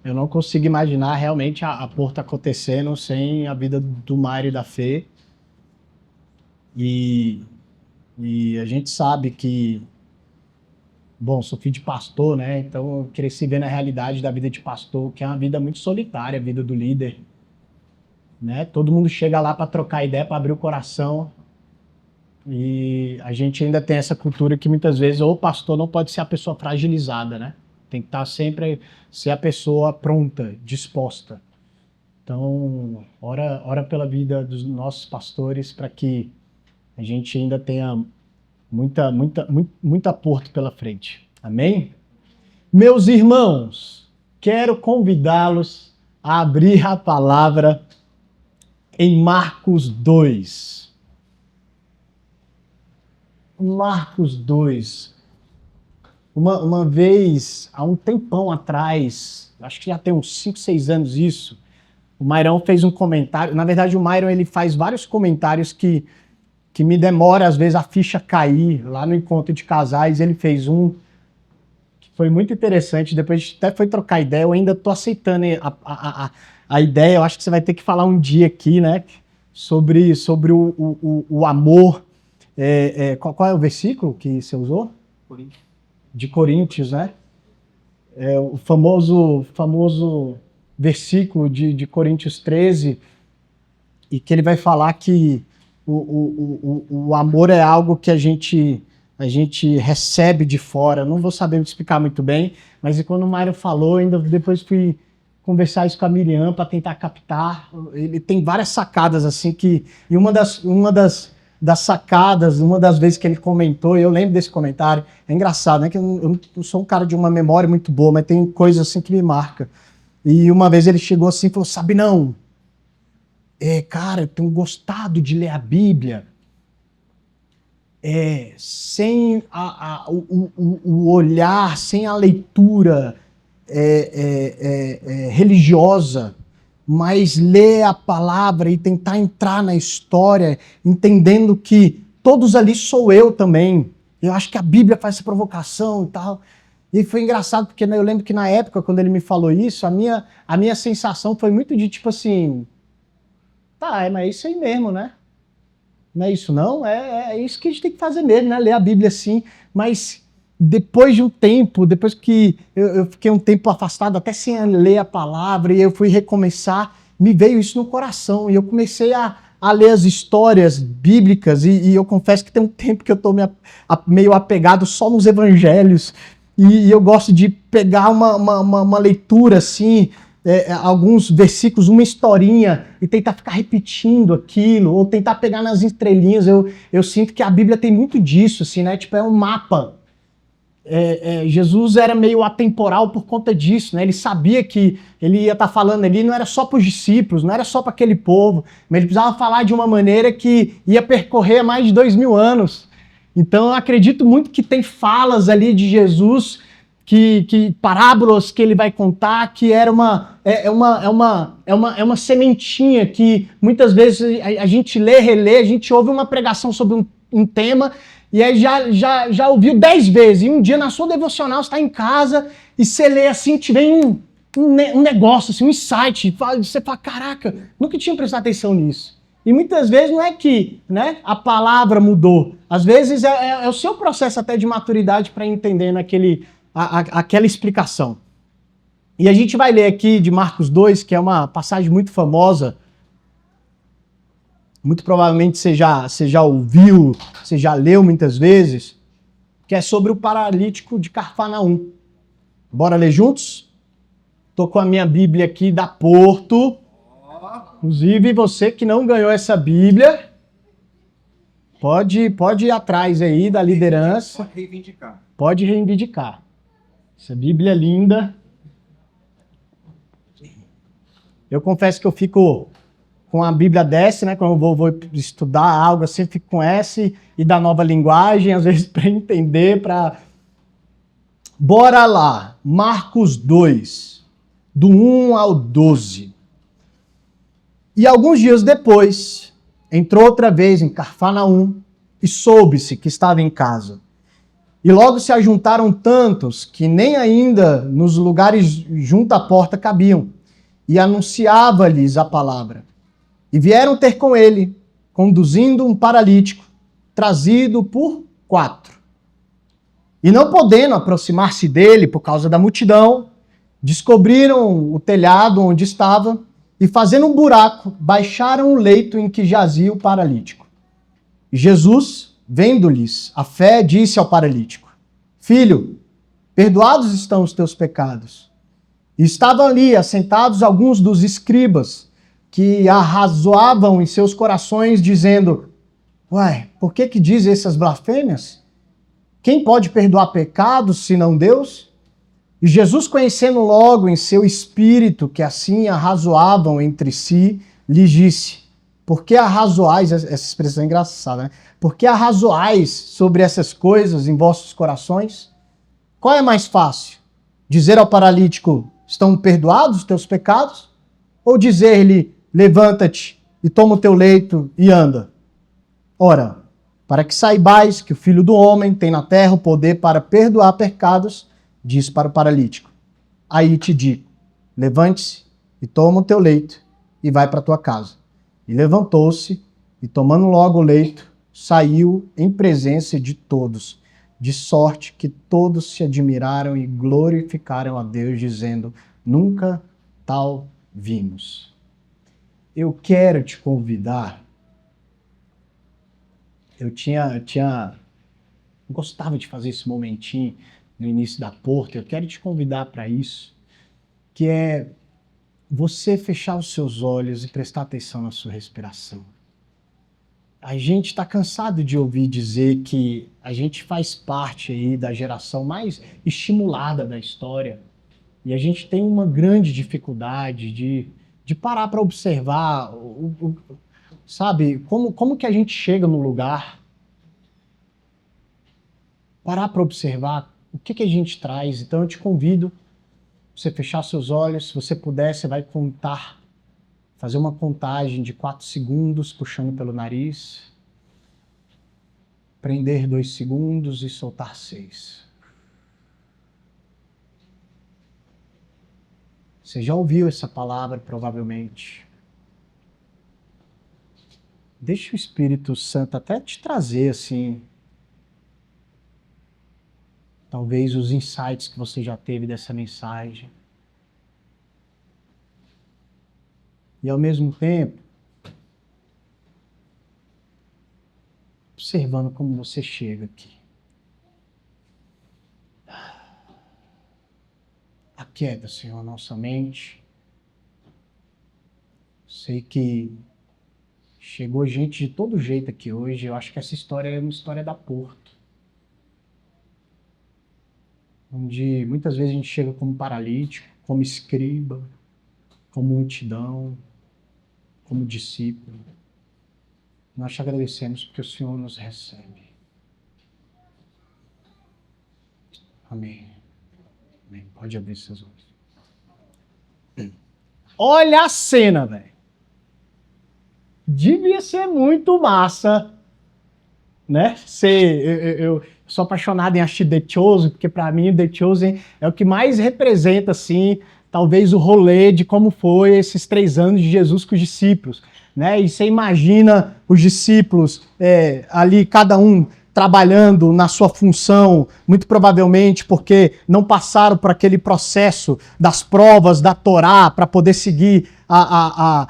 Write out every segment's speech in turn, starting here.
Eu não consigo imaginar realmente a Porto acontecendo sem a vida do Mário e da Fê. E, e a gente sabe que, bom, sou filho de pastor, né? Então eu cresci vendo a realidade da vida de pastor, que é uma vida muito solitária, a vida do líder, né? Todo mundo chega lá para trocar ideia, para abrir o coração. E a gente ainda tem essa cultura que muitas vezes ou o pastor não pode ser a pessoa fragilizada, né? Tem que estar sempre ser a pessoa pronta, disposta. Então, ora pela vida dos nossos pastores para que a gente ainda tenha muita Porto pela frente. Amém? Meus irmãos, quero convidá-los a abrir a palavra em Marcos 2. Marcos 2. Uma vez, há um tempão atrás, acho que já tem uns 5, 6 anos isso, o Mairão fez um comentário. Na verdade, o Mairão ele faz vários comentários que me demora, às vezes, a ficha cair. Lá no Encontro de Casais, ele fez um que foi muito interessante. Depois a gente até foi trocar ideia. Eu ainda estou aceitando a ideia. Eu acho que você vai ter que falar um dia aqui, né? Sobre o amor. Qual é o versículo que você usou? Coríntios. De Coríntios, né? O famoso versículo de Coríntios 13, e que ele vai falar que o amor é algo que a gente recebe de fora. Não vou saber me explicar muito bem, mas quando o Mário falou, ainda depois fui conversar isso com a Miriam para tentar captar. Ele tem várias sacadas assim que... E uma das sacadas, uma das vezes que ele comentou, eu lembro desse comentário, é engraçado, né? Que eu não sou um cara de uma memória muito boa, mas tem coisas assim que me marcam. E uma vez ele chegou assim e falou, sabe não, cara, eu tenho gostado de ler a Bíblia sem o olhar, sem a leitura religiosa, mas ler a palavra e tentar entrar na história, entendendo que todos ali sou eu também. Eu acho que a Bíblia faz essa provocação e tal. E foi engraçado, porque eu lembro que na época, quando ele me falou isso, a minha sensação foi muito de tipo assim, tá, mas é isso aí mesmo, né? Não é isso não? É isso que a gente tem que fazer mesmo, né? Ler a Bíblia assim, mas depois de um tempo, depois que eu fiquei um tempo afastado, até sem ler a palavra, e eu fui recomeçar, me veio isso no coração, e eu comecei a ler as histórias bíblicas, e eu confesso que tem um tempo que eu estou meio apegado só nos evangelhos, e eu gosto de pegar uma leitura assim, alguns versículos, uma historinha, e tentar ficar repetindo aquilo, ou tentar pegar nas entrelinhas. Eu sinto que a Bíblia tem muito disso, assim, né? Tipo, é um mapa. Jesus era meio atemporal por conta disso, né? Ele sabia que ele ia estar falando ali, não era só para os discípulos, não era só para aquele povo, mas ele precisava falar de uma maneira que ia percorrer mais de 2000 anos. Então eu acredito muito que tem falas ali de Jesus, que parábolas que ele vai contar, que era uma sementinha que muitas vezes a gente lê, relê, a gente ouve uma pregação sobre um tema, e aí já ouviu 10 vezes, e um dia na sua devocional você está em casa e você lê assim, te vem um negócio, assim, um insight, você fala, caraca, nunca tinha prestado atenção nisso. E muitas vezes não é que, né, a palavra mudou, às vezes é o seu processo até de maturidade para entender aquela explicação. E a gente vai ler aqui de Marcos 2, que é uma passagem muito famosa. Muito provavelmente você já ouviu, você já leu muitas vezes, que é sobre o paralítico de Cafarnaum. Bora ler juntos? Estou com a minha Bíblia aqui da Porto. Inclusive, você que não ganhou essa Bíblia, pode ir atrás aí da liderança. Pode reivindicar. Pode reivindicar. Essa Bíblia é linda. Eu confesso que eu fico com a Bíblia dessa, né? Quando eu vou estudar algo assim, eu fico com essa e da nova linguagem, às vezes para entender, Bora lá, Marcos 2, do 1 ao 12. E alguns dias depois, entrou outra vez em Cafarnaum e soube-se que estava em casa. E logo se ajuntaram tantos que nem ainda nos lugares junto à porta cabiam, e anunciava-lhes a palavra. E vieram ter com ele, conduzindo um paralítico, trazido por 4. E não podendo aproximar-se dele por causa da multidão, descobriram o telhado onde estava e, fazendo um buraco, baixaram o leito em que jazia o paralítico. E Jesus, vendo-lhes a fé, disse ao paralítico: Filho, perdoados estão os teus pecados. E estavam ali assentados alguns dos escribas que arrazoavam em seus corações, dizendo: Uai, por que diz essas blasfêmias? Quem pode perdoar pecados, senão Deus? E Jesus, conhecendo logo em seu espírito que assim arrazoavam entre si, lhes disse: Por que arrazoais, essa expressão é engraçada, né? Por que arrazoais sobre essas coisas em vossos corações? Qual é mais fácil? Dizer ao paralítico: Estão perdoados os teus pecados? Ou dizer-lhe: Levanta-te e toma o teu leito e anda? Ora, para que saibais que o Filho do Homem tem na terra o poder para perdoar pecados, diz para o paralítico: Aí te digo, levante-se e toma o teu leito e vai para a tua casa. E levantou-se e, tomando logo o leito, saiu em presença de todos, de sorte que todos se admiraram e glorificaram a Deus, dizendo: Nunca tal vimos. Eu quero te convidar. Eu gostava de fazer esse momentinho no início da porta. Eu quero te convidar para isso, que é você fechar os seus olhos e prestar atenção na sua respiração. A gente está cansado de ouvir dizer que a gente faz parte aí da geração mais estimulada da história e a gente tem uma grande dificuldade de parar para observar, sabe, como que a gente chega no lugar. Parar para observar o que a gente traz. Então eu te convido a você fechar seus olhos. Se você puder, você vai contar, fazer uma contagem de 4 segundos, puxando pelo nariz, prender 2 segundos e soltar 6. Você já ouviu essa palavra, provavelmente. Deixa o Espírito Santo até te trazer, assim, talvez os insights que você já teve dessa mensagem. E ao mesmo tempo, observando como você chega aqui. Aquieta, Senhor, a nossa mente. Sei que chegou gente de todo jeito aqui hoje. Eu acho que essa história é uma história da Porto, onde muitas vezes a gente chega como paralítico, como escriba, como multidão, como discípulo. Nós te agradecemos porque o Senhor nos recebe. Amém. Amém. Pode abrir seus olhos. Olha a cena, velho. Devia ser muito massa, né? Eu sou apaixonado em assistir The Chosen, porque para mim The Chosen é o que mais representa, assim, talvez o rolê de como foi esses 3 anos de Jesus com os discípulos, né? E você imagina os discípulos ali, cada um trabalhando na sua função, muito provavelmente porque não passaram por aquele processo das provas da Torá para poder seguir a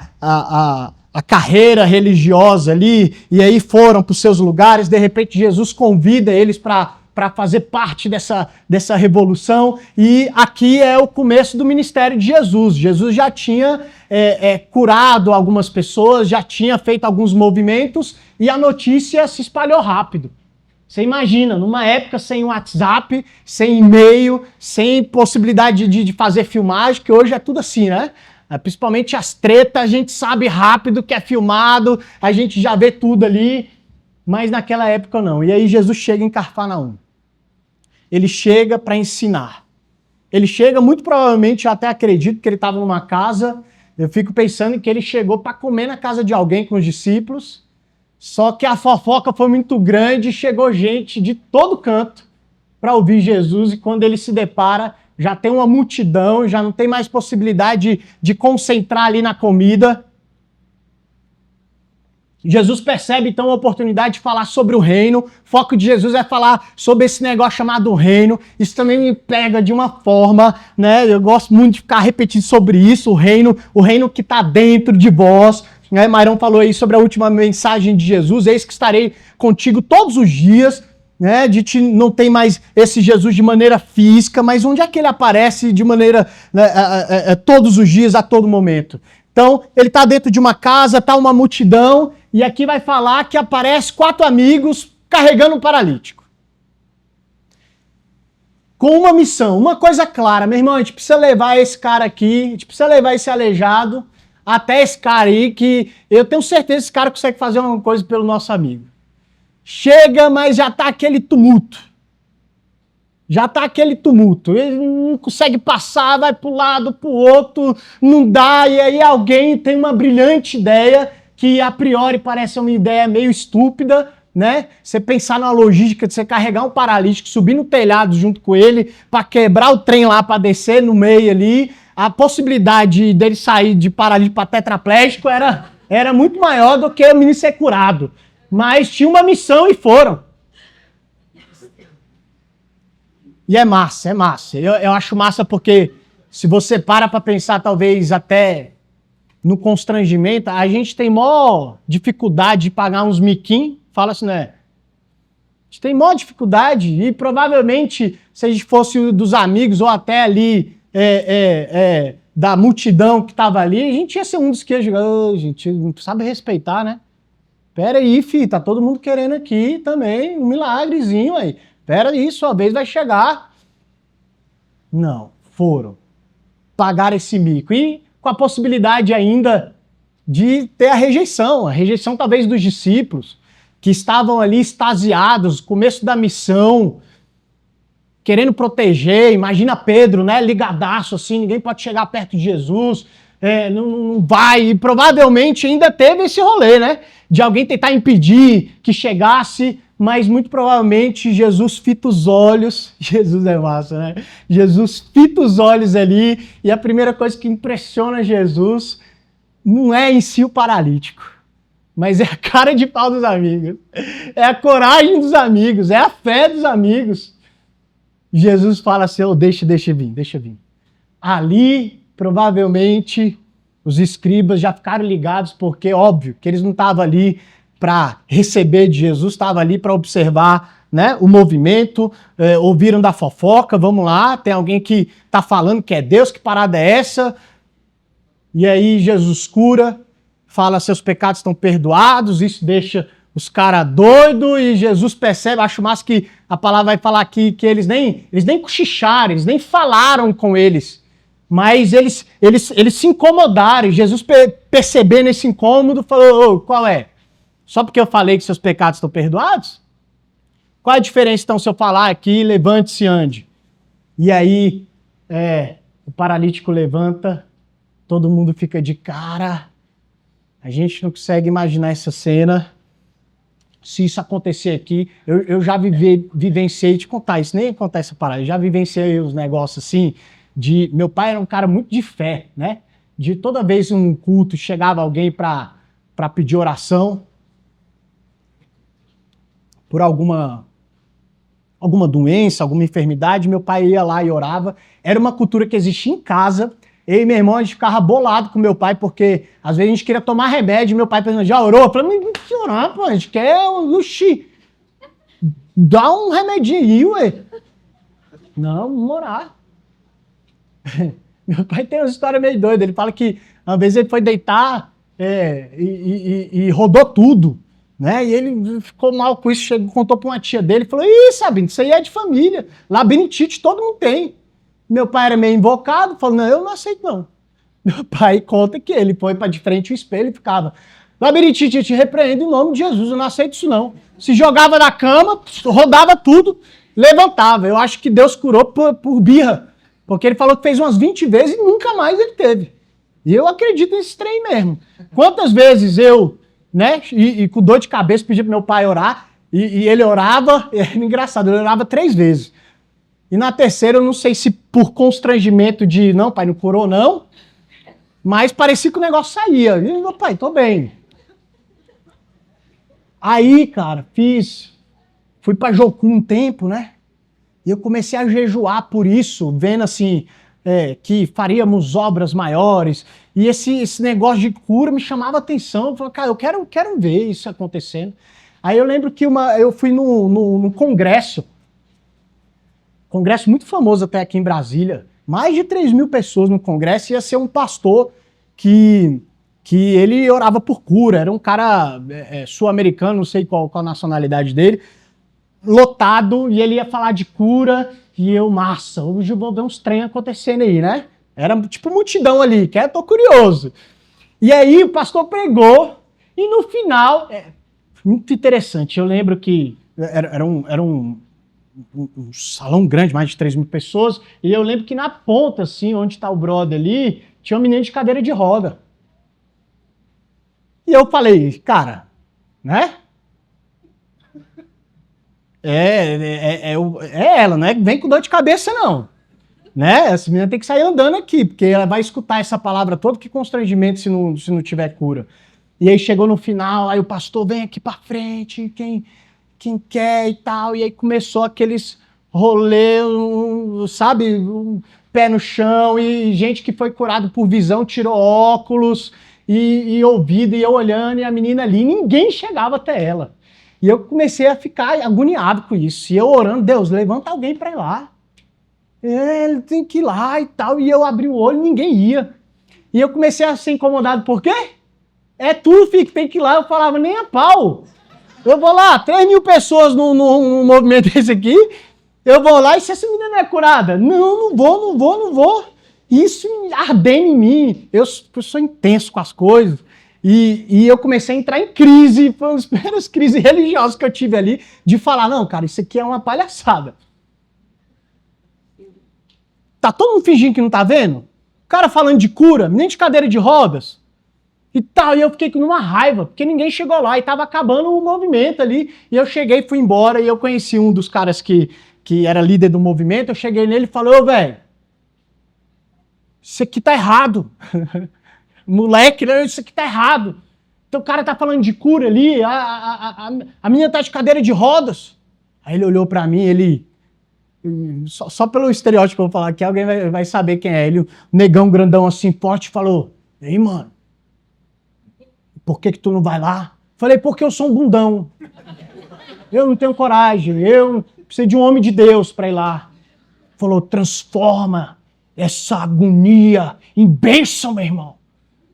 carreira religiosa ali, e aí foram para os seus lugares. De repente Jesus convida eles para fazer parte dessa revolução, e aqui é o começo do ministério de Jesus. Jesus já tinha curado algumas pessoas, já tinha feito alguns movimentos, e a notícia se espalhou rápido. Você imagina, numa época sem WhatsApp, sem e-mail, sem possibilidade de fazer filmagem, que hoje é tudo assim, né? Principalmente as tretas, a gente sabe rápido que é filmado, a gente já vê tudo ali, mas naquela época não. E aí Jesus chega em Cafarnaum. Ele chega para ensinar. Ele chega, muito provavelmente, eu até acredito que ele estava numa casa, eu fico pensando que ele chegou para comer na casa de alguém com os discípulos, só que a fofoca foi muito grande e chegou gente de todo canto para ouvir Jesus, e quando ele se depara, já tem uma multidão, já não tem mais possibilidade de concentrar ali na comida. Jesus percebe, então, a oportunidade de falar sobre o reino. O foco de Jesus é falar sobre esse negócio chamado reino. Isso também me pega de uma forma, né? Eu gosto muito de ficar repetindo sobre isso, o reino que está dentro de vós. Né? Mairão falou aí sobre a última mensagem de Jesus, eis que estarei contigo todos os dias. Né? A gente não tem mais esse Jesus de maneira física, mas onde é que ele aparece de maneira todos os dias, a todo momento? Então, ele está dentro de uma casa, está uma multidão, e aqui vai falar que aparece 4 amigos carregando um paralítico. Com uma missão, uma coisa clara, meu irmão, a gente precisa levar esse cara aqui, a gente precisa levar esse aleijado até esse cara aí, que eu tenho certeza que esse cara consegue fazer uma coisa pelo nosso amigo. Chega, mas já está aquele tumulto. Já está aquele tumulto. Ele não consegue passar, vai para um lado, para o outro, não dá. E aí alguém tem uma brilhante ideia, que a priori parece uma ideia meio estúpida, né? Você pensar na logística de você carregar um paralítico, subir no telhado junto com ele, para quebrar o trem lá, para descer no meio ali. A possibilidade dele sair de paralítico para tetraplégico era muito maior do que o menino ser curado. Mas tinha uma missão e foram. E é massa, é massa. Eu acho massa porque se você para pensar, talvez até no constrangimento, a gente tem maior dificuldade de pagar uns miquinhos, fala assim, né? A gente tem maior dificuldade e provavelmente se a gente fosse dos amigos ou até ali da multidão que estava ali, a gente ia ser um dos que ia jogar, gente, não sabe respeitar, né? Pera aí, filho, tá todo mundo querendo aqui também um milagrezinho aí. Pera aí, sua vez vai chegar. Não, foram. Pagaram esse mico. E com a possibilidade ainda de ter a rejeição talvez dos discípulos, que estavam ali extasiados, começo da missão, querendo proteger. Imagina Pedro, né, ligadaço assim, ninguém pode chegar perto de Jesus, não vai. E provavelmente ainda teve esse rolê, né, de alguém tentar impedir que chegasse, mas muito provavelmente Jesus fita os olhos. Jesus é massa, né? Jesus fita os olhos ali, e a primeira coisa que impressiona Jesus não é em si o paralítico, mas é a cara de pau dos amigos, é a coragem dos amigos, é a fé dos amigos. Jesus fala assim, deixa vir. Ali, provavelmente, os escribas já ficaram ligados, porque, óbvio, que eles não estavam ali para receber de Jesus, estavam ali para observar, né, o movimento, ouviram da fofoca, vamos lá, tem alguém que está falando que é Deus, que parada é essa? E aí Jesus cura, fala seus pecados estão perdoados, isso deixa os caras doidos, e Jesus percebe, acho massa que a palavra vai falar aqui que eles nem cochicharam, eles nem falaram com eles, mas eles se incomodaram, e Jesus percebendo esse incômodo, falou, qual é? Só porque eu falei que seus pecados estão perdoados? Qual a diferença então se eu falar aqui, levante-se e ande? E aí, o paralítico levanta, todo mundo fica de cara, a gente não consegue imaginar essa cena. Se isso acontecer aqui, eu já vivenciei, te contar isso, nem contar essa parada, eu já vivenciei os negócios assim, meu pai era um cara muito de fé, né? De toda vez um culto chegava alguém para pedir oração por alguma doença, alguma enfermidade, meu pai ia lá e orava. Era uma cultura que existia em casa. Eu e meu irmão, a gente ficava bolado com meu pai, porque às vezes a gente queria tomar remédio, e meu pai pensando, já orou? Eu falei, não precisa orar, pô, a gente quer luxi. Dá um remedinho aí, ué. Não, vamos orar. Meu pai tem uma história meio doida, ele fala que uma vez ele foi deitar e rodou tudo, né? E ele ficou mal com isso, contou para uma tia dele, falou, Sabino, isso aí é de família, labirintite todo mundo tem. Meu pai era meio invocado, falou, não, eu não aceito não. Meu pai conta que ele foi para de frente o espelho e ficava, labirintite, eu te repreendo em nome de Jesus, eu não aceito isso não. Se jogava da cama, rodava tudo, levantava. Eu acho que Deus curou por birra, porque ele falou que fez umas 20 vezes e nunca mais ele teve. E eu acredito nesse trem mesmo. Quantas vezes eu, né, e com dor de cabeça pedi pro meu pai orar, e ele orava, é engraçado, ele orava 3 vezes. E na terceira, eu não sei se por constrangimento de, não, pai, não curou não, mas parecia que o negócio saía. E, meu pai, tô bem. Aí, cara, fui pra Jocum um tempo, né? E eu comecei a jejuar por isso, vendo assim, que faríamos obras maiores. E esse negócio de cura me chamava a atenção. Eu falei, cara, eu quero ver isso acontecendo. Aí eu lembro que eu fui num congresso muito famoso até aqui em Brasília. Mais de 3.000 pessoas no congresso. Ia ser um pastor que ele orava por cura. Era um cara sul-americano, não sei qual a nacionalidade dele, lotado, e ele ia falar de cura. E eu, massa, hoje eu vou ver uns trem acontecendo aí, né? Era tipo multidão ali, que eu tô curioso. E aí o pastor pregou, e no final, muito interessante, eu lembro que era um salão grande, mais de 3.000 pessoas, e eu lembro que na ponta, assim, onde tá o brother ali, tinha um menino de cadeira de roda. E eu falei, cara, né? É ela, não é? Vem com dor de cabeça, não. Né? Essa menina tem que sair andando aqui, porque ela vai escutar essa palavra toda, que constrangimento se não tiver cura. E aí chegou no final, aí o pastor vem aqui pra frente, quem quer e tal, e aí começou aqueles rolê, sabe, um pé no chão, e gente que foi curado por visão tirou óculos e ouvido, e eu olhando, e a menina ali, ninguém chegava até ela. E eu comecei a ficar agoniado com isso. E eu orando, Deus, levanta alguém para ir lá. Ele tem que ir lá e tal. E eu abri o olho e ninguém ia. E eu comecei a ser incomodado. Por quê? É tu, filho, que tem que ir lá. Eu falava, nem a pau. Eu vou lá, 3.000 pessoas num movimento desse aqui. Eu vou lá e se essa menina não é curada? Não vou. Isso ardendo em mim. Eu sou intenso com as coisas. E eu comecei a entrar em crise, foi uma das primeiras crises religiosas que eu tive ali, de falar, não, cara, isso aqui é uma palhaçada. Tá todo mundo fingindo que não tá vendo? O cara falando de cura, nem de cadeira de rodas, e tal, e eu fiquei com uma raiva, porque ninguém chegou lá, e tava acabando o movimento ali, e eu cheguei, fui embora, e eu conheci um dos caras que era líder do movimento, eu cheguei nele e falei, ô, velho, isso aqui tá errado. Moleque, isso aqui tá errado. Então o cara tá falando de cura ali, a menina tá de cadeira de rodas. Aí ele olhou pra mim, só pelo estereótipo que eu vou falar aqui, alguém vai saber quem é. Ele, um negão grandão assim, forte, falou, ei, mano, por que tu não vai lá? Falei, porque eu sou um bundão. Eu não tenho coragem, eu preciso de um homem de Deus pra ir lá. Falou, transforma essa agonia em bênção, meu irmão.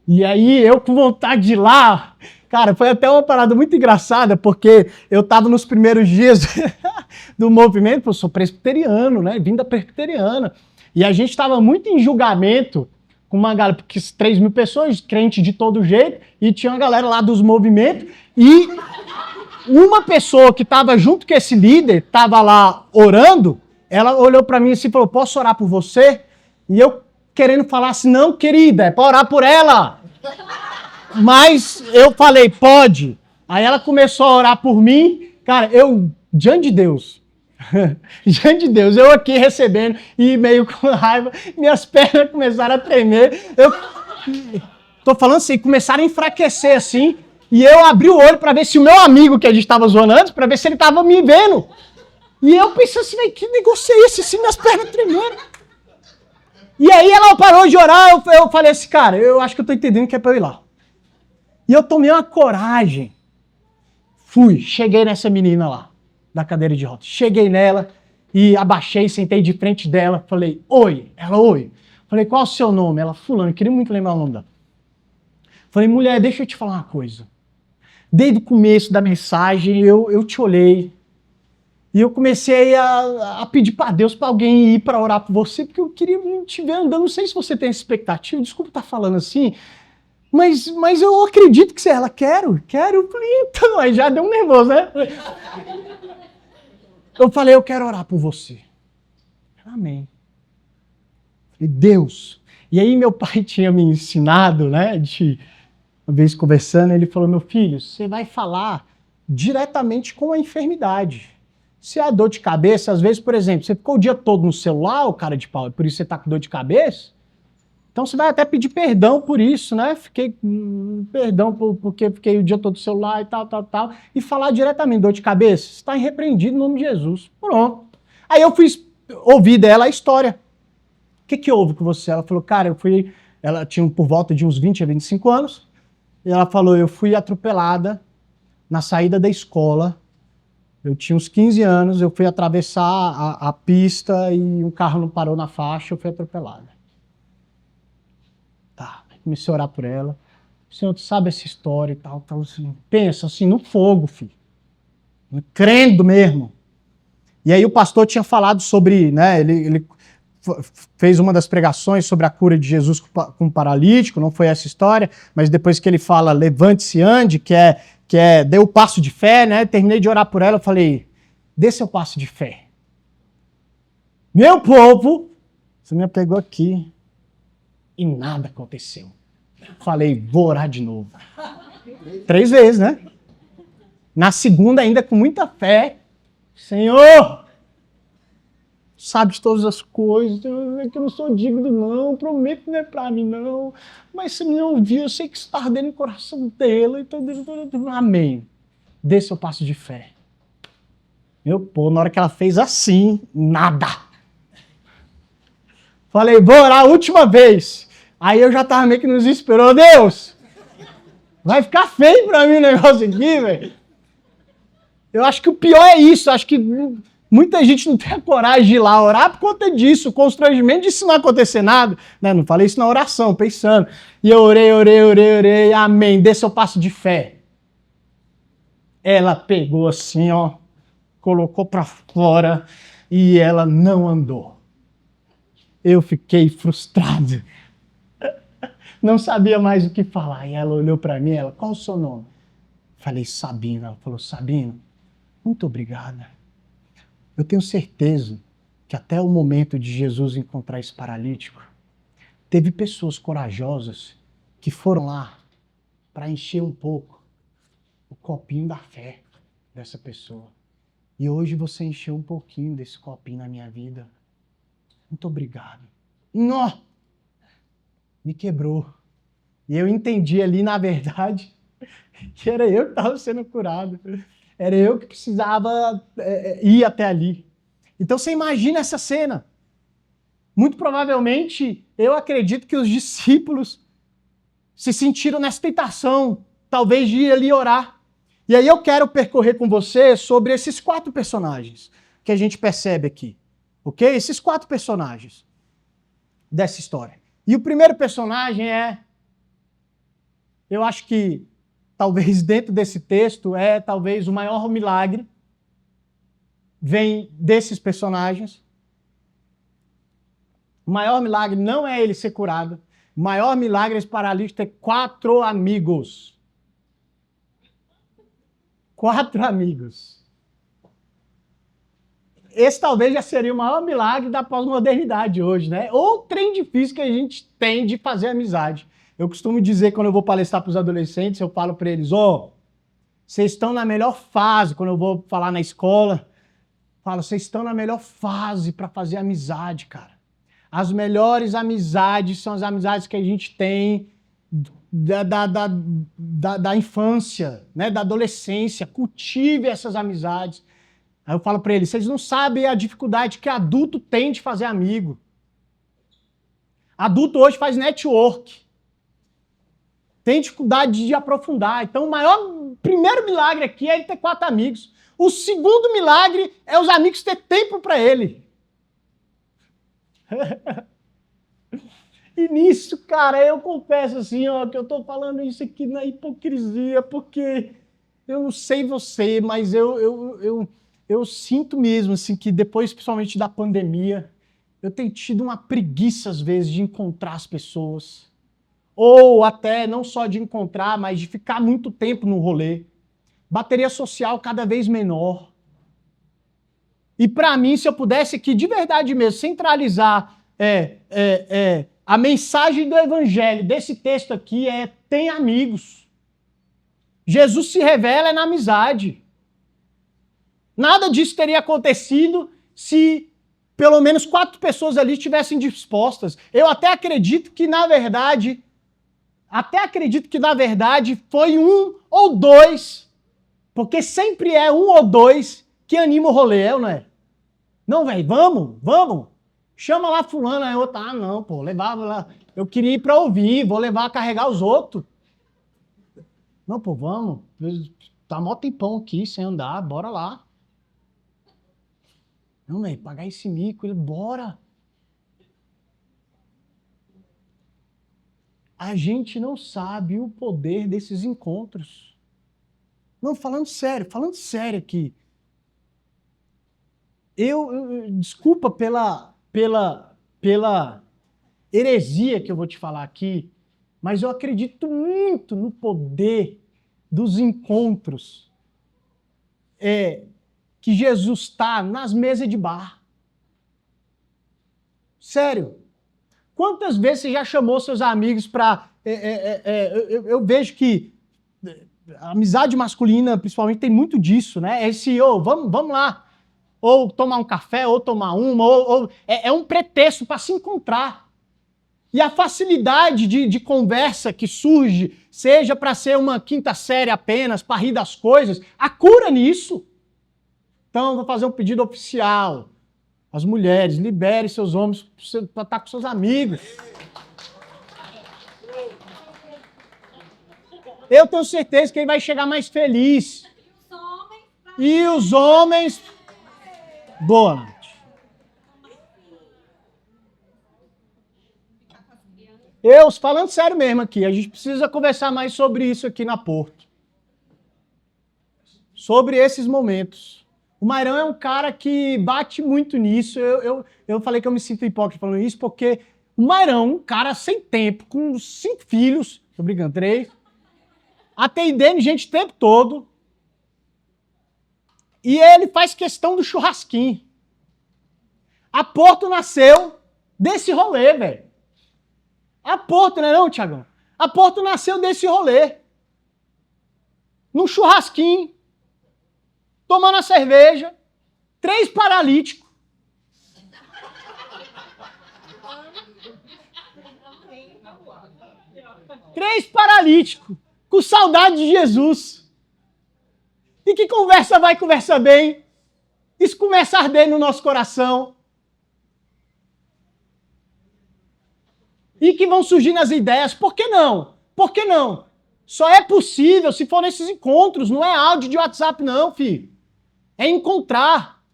E aí, eu com vontade de ir lá, cara, foi até uma parada muito engraçada, porque eu estava nos primeiros dias do movimento, eu sou presbiteriano, né, vinda presbiteriana, e a gente estava muito em julgamento com uma galera, porque 3.000 pessoas, crente de todo jeito, e tinha uma galera lá dos movimentos, e uma pessoa que estava junto com esse líder, estava lá orando, ela olhou para mim assim e falou, posso orar por você? E eu querendo falar assim, não, querida, é para orar por ela. Mas eu falei, pode. Aí ela começou a orar por mim. Cara, diante de Deus, eu aqui recebendo e meio com raiva, minhas pernas começaram a tremer. Eu tô falando assim, começaram a enfraquecer assim, e eu abri o olho para ver se o meu amigo que a gente estava zoando antes, para ver se ele tava me vendo. E eu pensei assim, que negócio é esse? Assim, minhas pernas tremendo. E aí ela parou de orar, eu falei assim, cara, eu acho que eu tô entendendo que é pra eu ir lá. E eu tomei uma coragem. Cheguei nessa menina lá, da cadeira de rodas. Cheguei nela e abaixei, sentei de frente dela, falei, oi. Ela, oi. Falei, qual é o seu nome? Ela, fulano, queria muito lembrar o nome dela. Falei, mulher, deixa eu te falar uma coisa. Desde o começo da mensagem, eu te olhei, e eu comecei a pedir para Deus, para alguém ir para orar por você, porque eu queria te ver andando. Não sei se você tem essa expectativa, desculpa estar falando assim, mas eu acredito que ela quero. Eu falei, então, aí já deu um nervoso, né? Eu falei, eu quero orar por você. Amém. E Deus. E aí meu pai tinha me ensinado, né, uma vez conversando, ele falou, meu filho, você vai falar diretamente com a enfermidade. Se é dor de cabeça, às vezes, por exemplo, você ficou o dia todo no celular, o cara de pau, e por isso você tá com dor de cabeça, então você vai até pedir perdão por isso, né? Perdão porque fiquei o dia todo no celular e tal, e falar diretamente, dor de cabeça, você está irrepreendido no nome de Jesus. Pronto. Aí eu fui ouvir dela a história. O que houve com você? Ela falou, cara, ela tinha por volta de uns 20 a 25 anos, e ela falou, eu fui atropelada na saída da escola. Eu tinha uns 15 anos, eu fui atravessar a pista e um carro não parou na faixa, eu fui atropelada. Tá, comecei a orar por ela. Senhor, tu sabe essa história e tal, assim. Pensa assim, no fogo, filho. Crendo mesmo. E aí o pastor tinha falado sobre, né, ele fez uma das pregações sobre a cura de Jesus com o paralítico, não foi essa história, mas depois que ele fala, levante-se, ande, que é dê o passo de fé, né? Terminei de orar por ela, eu falei, dê seu passo de fé. Meu povo, você me pegou aqui e nada aconteceu. Falei, vou orar de novo. 3 vezes, né? Na segunda, ainda com muita fé, Senhor, sabe de todas as coisas, é que eu não sou digno não, prometo que não é pra mim não, mas se me ouvir, eu sei que está ardendo no coração dela, então, amém. Dê seu passo de fé. Meu pô, na hora que ela fez assim, nada. Falei, vou orar a última vez. Aí eu já tava meio que nos esperou, Deus, vai ficar feio pra mim o negócio aqui, velho. Eu acho que o pior é isso, acho que muita gente não tem a coragem de ir lá orar por conta disso, o constrangimento disso não acontecer nada. Né? Não falei isso na oração, pensando. E eu orei, amém, dê seu passo de fé. Ela pegou assim, ó, colocou pra fora e ela não andou. Eu fiquei frustrado. Não sabia mais o que falar. E ela olhou pra mim, qual o seu nome? Falei, Sabino. Ela falou, Sabino, muito obrigada. Eu tenho certeza que até o momento de Jesus encontrar esse paralítico, teve pessoas corajosas que foram lá para encher um pouco o copinho da fé dessa pessoa. E hoje você encheu um pouquinho desse copinho na minha vida. Muito obrigado. Nó! Me quebrou. E eu entendi ali, na verdade, que era eu que estava sendo curado. Era eu que precisava ir até ali. Então você imagina essa cena. Muito provavelmente, eu acredito que os discípulos se sentiram nessa tentação, talvez de ir ali orar. E aí eu quero percorrer com você sobre esses 4 personagens que a gente percebe aqui. Ok? Esses 4 personagens dessa história. E o primeiro personagem eu acho que talvez dentro desse texto talvez o maior milagre vem desses personagens. O maior milagre não é ele ser curado. O maior milagre é esse paralítico ter 4 amigos. 4 amigos. Esse talvez já seria o maior milagre da pós-modernidade hoje, né? Ou trem difícil que a gente tem de fazer amizade. Eu costumo dizer, quando eu vou palestrar para os adolescentes, eu falo para eles, vocês estão na melhor fase, quando eu vou falar na escola, falo, vocês estão na melhor fase para fazer amizade, cara. As melhores amizades são as amizades que a gente tem da infância, né, da adolescência. Cultive essas amizades. Aí eu falo para eles, vocês não sabem a dificuldade que adulto tem de fazer amigo. Adulto hoje faz network. Tem dificuldade de aprofundar. Então o primeiro milagre aqui é ele ter 4 amigos. O segundo milagre é os amigos ter tempo para ele. E nisso, cara, eu confesso assim, que eu tô falando isso aqui na hipocrisia, porque eu não sei você, mas eu sinto mesmo assim que depois, principalmente da pandemia, eu tenho tido uma preguiça às vezes de encontrar as pessoas. Ou até não só de encontrar, mas de ficar muito tempo no rolê. Bateria social cada vez menor. E para mim, se eu pudesse aqui de verdade mesmo centralizar a mensagem do evangelho desse texto aqui tem amigos. Jesus se revela na amizade. Nada disso teria acontecido se pelo menos 4 pessoas ali estivessem dispostas. Eu até acredito que, na verdade, foi 1 ou 2, porque sempre é 1 ou 2 que anima o rolê, é ou não é? Não, velho, vamos. Chama lá fulano, aí outra, não, pô, levava lá. Eu queria ir pra ouvir, vou levar a carregar os outros. Não, pô, vamos. Tá mó tempão aqui sem andar, bora lá. Não, velho, pagar esse mico, ele, bora. A gente não sabe o poder desses encontros. Não, falando sério aqui. Desculpa pela heresia que eu vou te falar aqui, mas eu acredito muito no poder dos encontros que Jesus está nas mesas de bar. Sério. Quantas vezes você já chamou seus amigos para... eu vejo que a amizade masculina, principalmente, tem muito disso, né? Esse, vamos lá. Ou tomar um café, ou tomar uma, é um pretexto para se encontrar. E a facilidade de conversa que surge, seja para ser uma quinta série apenas, para rir das coisas, a cura nisso. Então, vou fazer um pedido oficial. As mulheres, libere seus homens para estar com seus amigos. Eu tenho certeza que ele vai chegar mais feliz. E os homens... Boa noite. Falando sério mesmo aqui, a gente precisa conversar mais sobre isso aqui na Porto. Sobre esses momentos. O Mairão é um cara que bate muito nisso. Eu falei que eu me sinto hipócrita falando isso, porque o Mairão, um cara sem tempo, com 5 filhos, tô brincando, 3, atendendo gente o tempo todo, e ele faz questão do churrasquinho. A Porto nasceu desse rolê, velho. A Porto, não é não, Tiagão? A Porto nasceu desse rolê. Num churrasquinho, tomando a cerveja, 3 paralíticos. Três paralíticos, com saudade de Jesus. E que conversa vai, conversa bem. Isso começa a arder no nosso coração. E que vão surgindo as ideias. Por que não? Por que não? Só é possível se for nesses encontros. Não é áudio de WhatsApp, não, filho. É encontrar.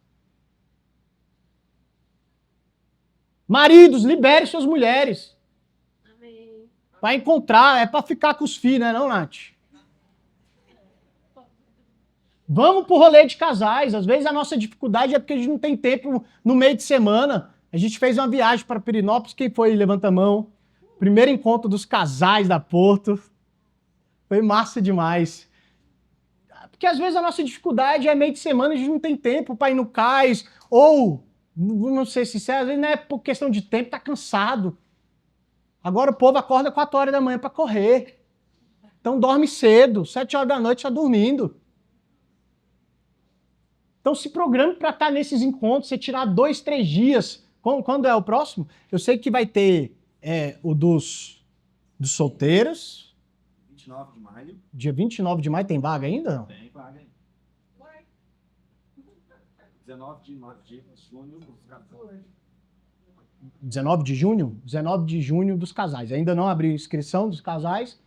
Maridos, libere suas mulheres. Amém. Vai encontrar, é para ficar com os filhos, né, não, Nath? Vamos pro rolê de casais. Às vezes a nossa dificuldade é porque a gente não tem tempo no meio de semana. A gente fez uma viagem para Pirinópolis. Quem foi? Levanta a mão. Primeiro encontro dos casais da Porto. Foi massa demais. Porque às vezes a nossa dificuldade é meio de semana, a gente não tem tempo para ir no cais. Ou, não sei se sincero, às vezes não é por questão de tempo, tá cansado. Agora o povo acorda 4 horas da manhã para correr. Então dorme cedo, 7 horas da noite já dormindo. Então se programe para estar nesses encontros, você tirar 2, 3 dias. Quando é o próximo? Eu sei que vai ter o dos solteiros. 29 de maio. Dia 29 de maio tem vaga ainda? Não? Tem vaga ainda. 19 de junho dos casais. 19 de junho? 19 de junho dos casais. Ainda não abri inscrição dos casais,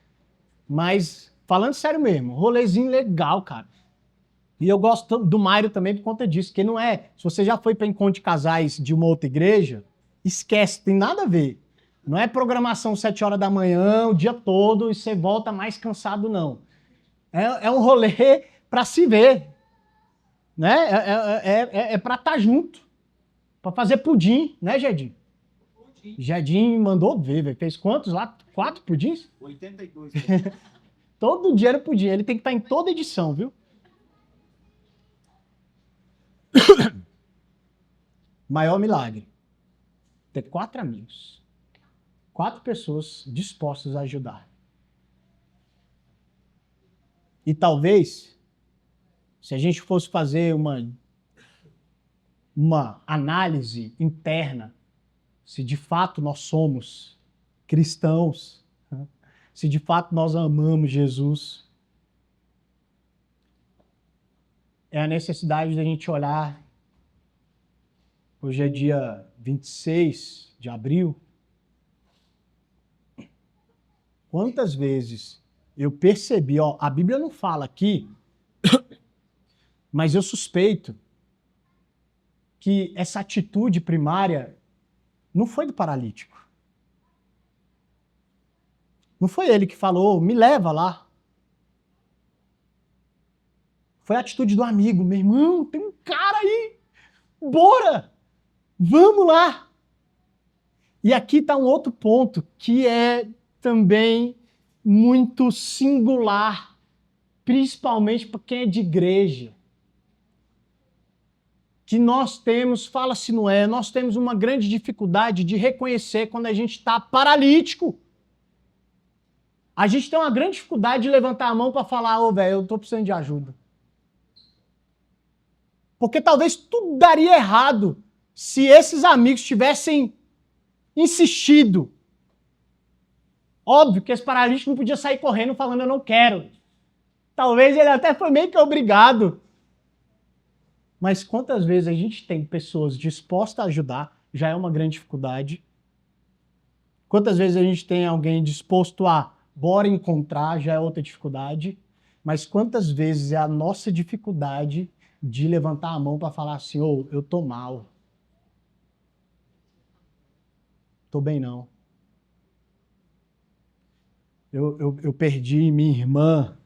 mas falando sério mesmo, rolezinho legal, cara. E eu gosto do Mário também por conta disso, que não é... Se você já foi para encontro de casais de uma outra igreja, esquece, tem nada a ver. Não é programação 7 horas da manhã, o dia todo, e você volta mais cansado, não. É um rolê para se ver. Né? É para estar junto. Para fazer pudim, né, Jardim? Jardim mandou ver, velho. Fez quantos lá? 4 pudins? 82. Todo dia era pudim. Ele tem que estar em toda edição, viu? Maior milagre. Ter 4 amigos. 4 pessoas dispostas a ajudar. E talvez, se a gente fosse fazer uma uma análise interna se de fato nós somos cristãos, se de fato nós amamos Jesus. É a necessidade da gente olhar. Hoje é dia 26 de abril. Quantas vezes eu percebi, a Bíblia não fala aqui, mas eu suspeito que essa atitude primária não foi do paralítico. Não foi ele que falou, me leva lá. Foi a atitude do amigo, meu irmão, tem um cara aí, bora, vamos lá. E aqui está um outro ponto que é também muito singular, principalmente para quem é de igreja. Que nós temos, fala se não é, nós temos uma grande dificuldade de reconhecer quando a gente está paralítico. A gente tem uma grande dificuldade de levantar a mão para falar, velho, eu estou precisando de ajuda. Porque talvez tudo daria errado se esses amigos tivessem insistido. Óbvio que esse paralítico não podia sair correndo falando eu não quero. Talvez ele até foi meio que obrigado. Mas quantas vezes a gente tem pessoas dispostas a ajudar, já é uma grande dificuldade. Quantas vezes a gente tem alguém disposto a bora encontrar, já é outra dificuldade. Mas quantas vezes é a nossa dificuldade de levantar a mão para falar assim, eu tô mal. Tô bem não. Eu perdi minha irmã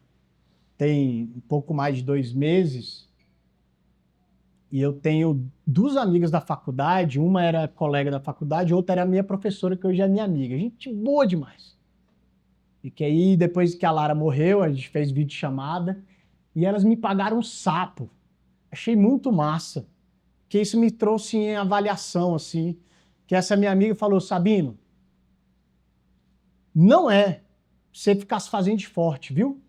tem um pouco mais de 2 meses e eu tenho 2 amigas da faculdade, uma era colega da faculdade, outra era minha professora, que hoje é minha amiga. Gente boa demais. E que aí, depois que a Lara morreu, a gente fez videochamada e elas me pagaram um sapo. Achei muito massa. Que isso me trouxe em avaliação, assim. Que essa minha amiga falou, Sabino, não é você ficar se fazendo de forte, viu?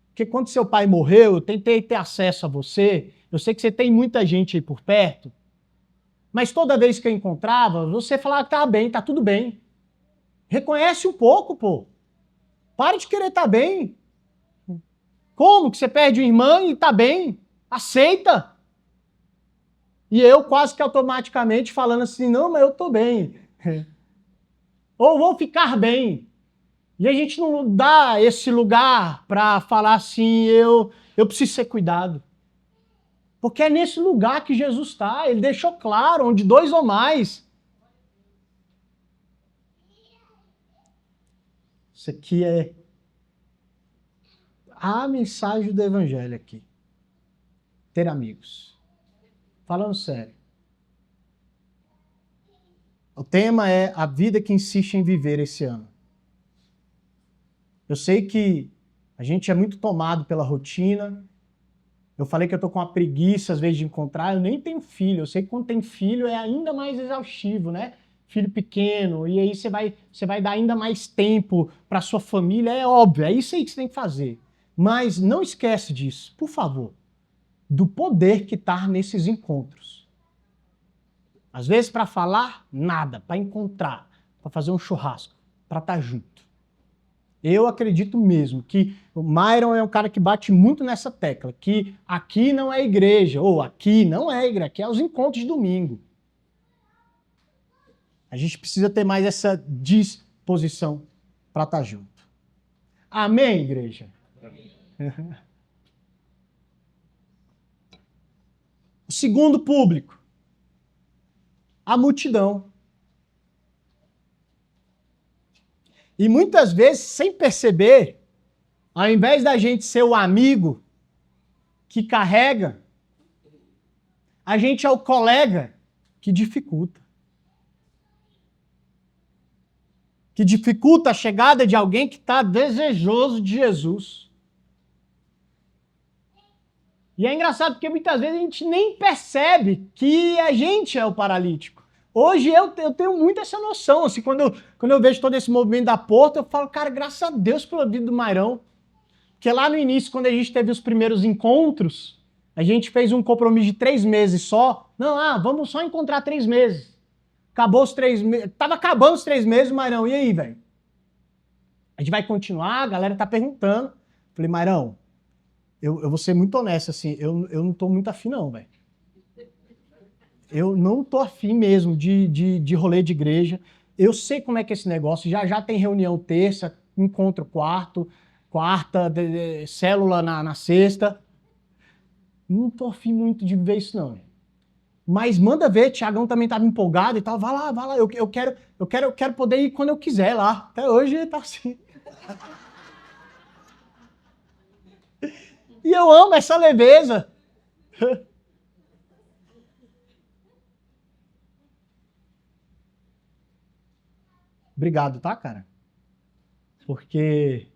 Porque quando seu pai morreu, eu tentei ter acesso a você, eu sei que você tem muita gente aí por perto, mas toda vez que eu encontrava, você falava que estava bem, tá tudo bem. Reconhece um pouco, pô. Para de querer estar bem. Como que você perde uma irmã e tá bem? Aceita. E eu quase que automaticamente falando assim, não, mas eu tô bem. Ou vou ficar bem. E a gente não dá esse lugar para falar assim, eu preciso ser cuidado. Porque é nesse lugar que Jesus está. Ele deixou claro, onde 2 ou mais. Isso aqui é a mensagem do Evangelho aqui. Ter amigos. Falando sério. O tema é a vida que insiste em viver esse ano. Eu sei que a gente é muito tomado pela rotina. Eu falei que eu tô com uma preguiça às vezes de encontrar. Eu nem tenho filho. Eu sei que quando tem filho é ainda mais exaustivo, né? Filho pequeno. E aí você vai dar ainda mais tempo para sua família. É óbvio, é isso aí que você tem que fazer. Mas não esquece disso, por favor. Do poder que está nesses encontros. Às vezes para falar, nada. Para encontrar, para fazer um churrasco, para estar junto. Eu acredito mesmo que o Myron é um cara que bate muito nessa tecla, que aqui não é igreja, ou aqui não é igreja, aqui é os encontros de domingo. A gente precisa ter mais essa disposição para estar junto. Amém, igreja? Amém. O segundo público, a multidão. E muitas vezes, sem perceber, ao invés da gente ser o amigo que carrega, a gente é o colega que dificulta. Que dificulta a chegada de alguém que está desejoso de Jesus. E é engraçado porque muitas vezes a gente nem percebe que a gente é o paralítico. Hoje eu tenho muito essa noção, assim, quando eu vejo todo esse movimento da Porta, eu falo, cara, graças a Deus pela vida do Mairão. Porque lá no início, quando a gente teve os primeiros encontros, A gente fez um compromisso de 3 meses só. Não, vamos só encontrar 3 meses. Acabou os 3 meses. Tava acabando os 3 meses, Mairão. E aí, velho? A gente vai continuar? A galera tá perguntando. Falei, Mairão, eu vou ser muito honesto, assim, eu não tô muito afim, não, velho. Eu não tô afim mesmo de rolê de igreja. Eu sei como é que é esse negócio. Já tem reunião terça, encontro quarta, célula na sexta. Não tô afim muito de ver isso, não. Mas manda ver, Tiagão também estava empolgado e tal. Vai lá. Eu quero poder ir quando eu quiser lá. Até hoje ele tá assim. E eu amo essa leveza. Obrigado, tá, cara? Porque,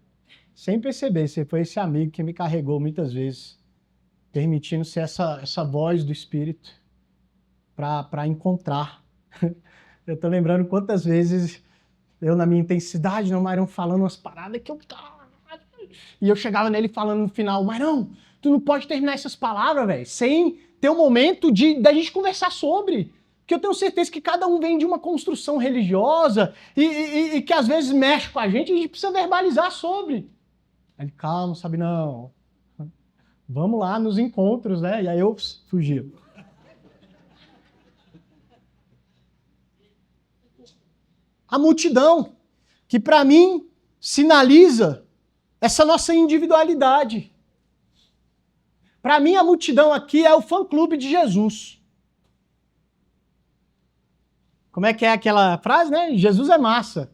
sem perceber, você foi esse amigo que me carregou muitas vezes, permitindo ser essa voz do Espírito para encontrar. Eu tô lembrando quantas vezes eu, na minha intensidade, no Mairão falando umas paradas que eu... E eu chegava nele falando no final, Mairão, tu não pode terminar essas palavras, velho, sem ter um momento da gente conversar sobre. Porque eu tenho certeza que cada um vem de uma construção religiosa e que às vezes mexe com a gente precisa verbalizar sobre. Aí ele, calma, sabe não. Vamos lá nos encontros, né? E aí eu fugia. A multidão, que para mim sinaliza essa nossa individualidade. Para mim, a multidão aqui é o fã-clube de Jesus. Como é que é aquela frase, né? Jesus é massa.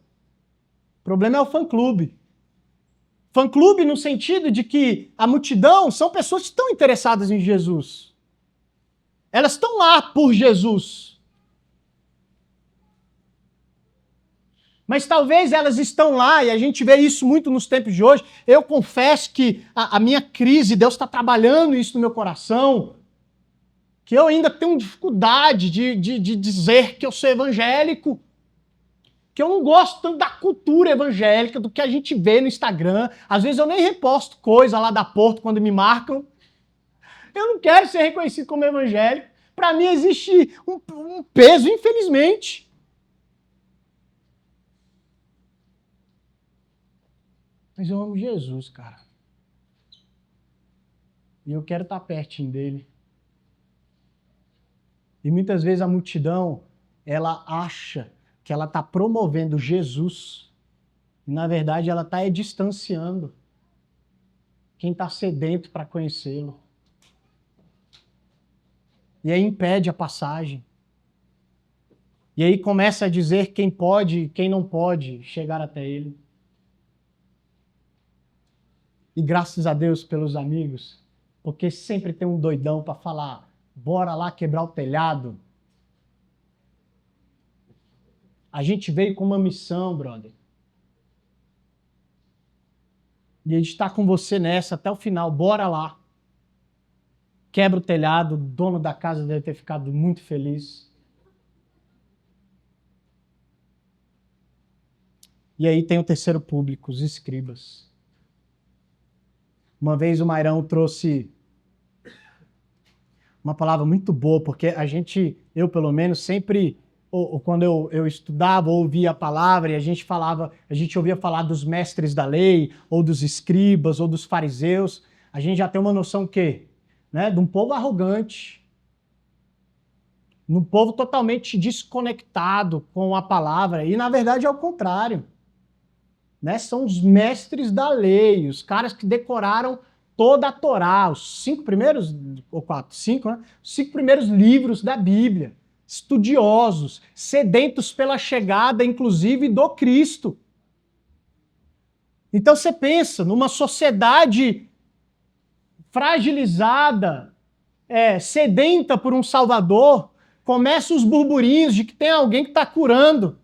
O problema é o fã-clube. Fã-clube no sentido de que a multidão são pessoas que estão interessadas em Jesus. Elas estão lá por Jesus. Mas talvez elas estão lá, e a gente vê isso muito nos tempos de hoje. Eu confesso que a minha crise, Deus está trabalhando isso no meu coração, que eu ainda tenho dificuldade de dizer que eu sou evangélico, que eu não gosto tanto da cultura evangélica, do que a gente vê no Instagram. Às vezes eu nem reposto coisa lá da Porto quando me marcam. Eu não quero ser reconhecido como evangélico. Para mim existe um peso, infelizmente. Mas eu amo Jesus, cara. E eu quero estar pertinho dele. E muitas vezes a multidão, ela acha que ela está promovendo Jesus. E na verdade ela está distanciando quem está sedento para conhecê-lo. E aí impede a passagem. E aí começa a dizer quem pode e quem não pode chegar até ele. E graças a Deus pelos amigos, porque sempre tem um doidão para falar, bora lá quebrar o telhado. A gente veio com uma missão, brother. E a gente está com você nessa até o final, bora lá. Quebra o telhado, o dono da casa deve ter ficado muito feliz. E aí tem o terceiro público, os escribas. Uma vez o Mairão trouxe uma palavra muito boa, porque eu pelo menos, sempre, ou quando eu estudava, ouvia a palavra e a gente ouvia falar dos mestres da lei, ou dos escribas, ou dos fariseus, a gente já tem uma noção o quê? Né? De um povo arrogante, de um povo totalmente desconectado com a palavra, e na verdade é o contrário. Né? São os mestres da lei, os caras que decoraram toda a Torá, os 5 primeiros, ou 4, 5, né? Os 5 primeiros livros da Bíblia, estudiosos, sedentos pela chegada, inclusive, do Cristo. Então você pensa, numa sociedade fragilizada, sedenta por um Salvador, começam os burburinhos de que tem alguém que está curando.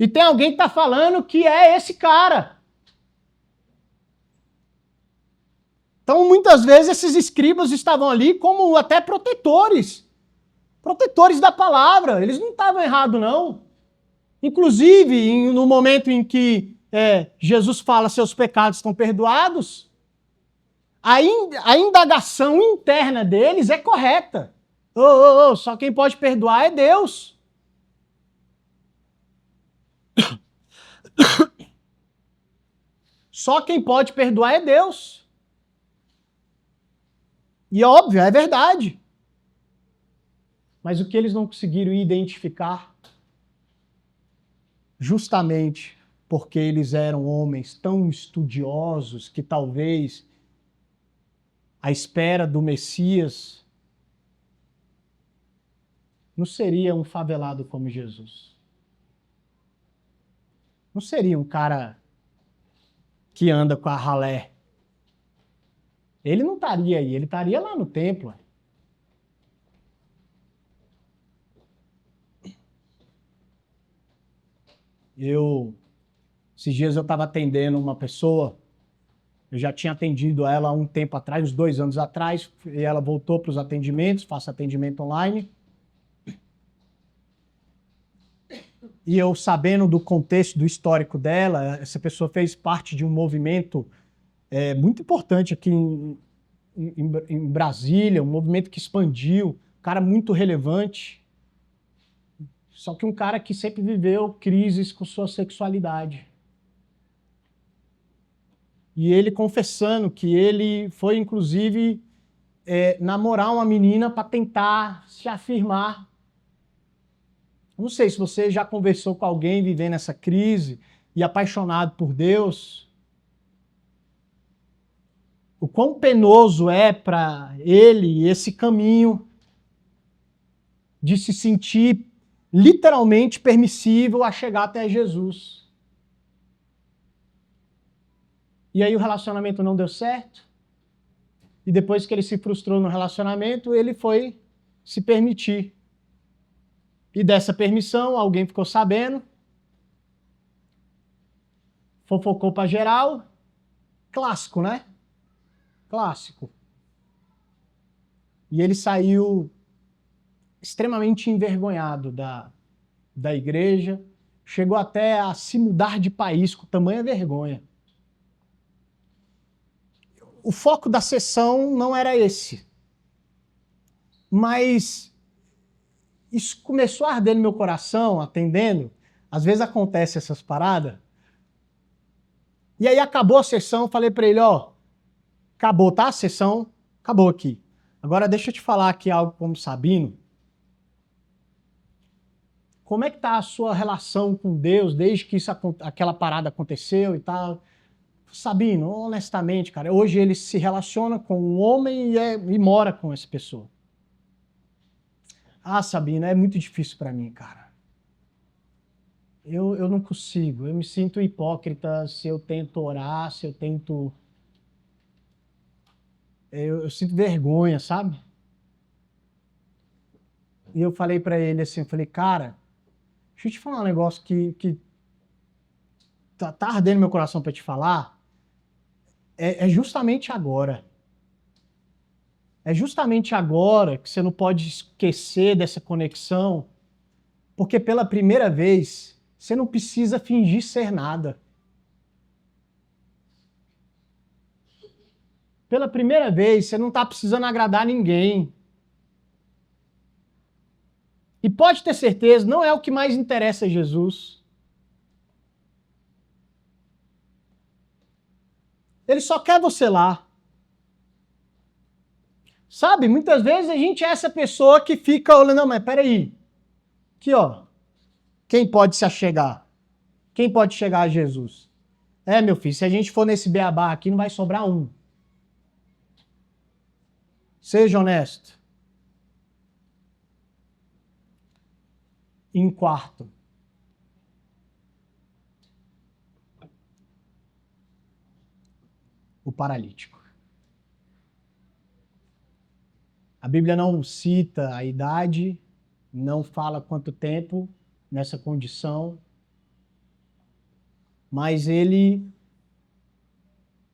E tem alguém que está falando que é esse cara. Então, muitas vezes, esses escribas estavam ali como até protetores. Protetores da palavra. Eles não estavam errados, não. Inclusive, no momento em que Jesus fala seus pecados estão perdoados, a indagação interna deles é correta. Só quem pode perdoar é Deus. Só quem pode perdoar é Deus. E óbvio, é verdade. Mas o que eles não conseguiram identificar, justamente porque eles eram homens tão estudiosos que talvez à espera do Messias não seria um favelado como Jesus. Não seria um cara que anda com a ralé. Ele não estaria aí, ele estaria lá no templo. Esses dias eu estava atendendo uma pessoa, eu já tinha atendido ela há um tempo atrás, uns 2 anos atrás, e ela voltou para os atendimentos, faço atendimento online. E eu, sabendo do contexto, do histórico dela, essa pessoa fez parte de um movimento muito importante aqui em Brasília, um movimento que expandiu, um cara muito relevante. Só que um cara que sempre viveu crises com sua sexualidade. E ele confessando que ele foi, inclusive, namorar uma menina para tentar se afirmar. Não sei se você já conversou com alguém vivendo essa crise e apaixonado por Deus. O quão penoso é para ele esse caminho de se sentir literalmente permissível a chegar até Jesus. E aí o relacionamento não deu certo. E depois que ele se frustrou no relacionamento, ele foi se permitir. E dessa permissão, alguém ficou sabendo, fofocou para geral. Clássico, né? Clássico. E ele saiu extremamente envergonhado da igreja, chegou até a se mudar de país com tamanha vergonha. O foco da sessão não era esse. Mas isso começou a arder no meu coração, atendendo. Às vezes acontece essas paradas. E aí acabou a sessão, falei para ele, acabou, tá? A sessão acabou aqui. Agora deixa eu te falar aqui algo como Sabino. Como é que tá a sua relação com Deus desde que aquela parada aconteceu e tal? Sabino, honestamente, cara, hoje ele se relaciona com um homem e mora com essa pessoa. Sabino, é muito difícil para mim, cara. Eu não consigo, eu me sinto hipócrita se eu tento orar, se eu tento... Eu sinto vergonha, sabe? E eu falei para ele assim, cara, deixa eu te falar um negócio que tá ardendo meu coração para te falar. É justamente agora. É justamente agora que você não pode esquecer dessa conexão, porque pela primeira vez você não precisa fingir ser nada. Pela primeira vez você não está precisando agradar ninguém. E pode ter certeza, não é o que mais interessa a Jesus. Ele só quer você lá. Sabe, muitas vezes a gente é essa pessoa que fica olhando, não, mas peraí. Aqui, quem pode se achegar? Quem pode chegar a Jesus? Meu filho, se a gente for nesse beabá aqui, não vai sobrar um. Seja honesto. Em quarto, o paralítico. A Bíblia não cita a idade, não fala quanto tempo nessa condição, mas ele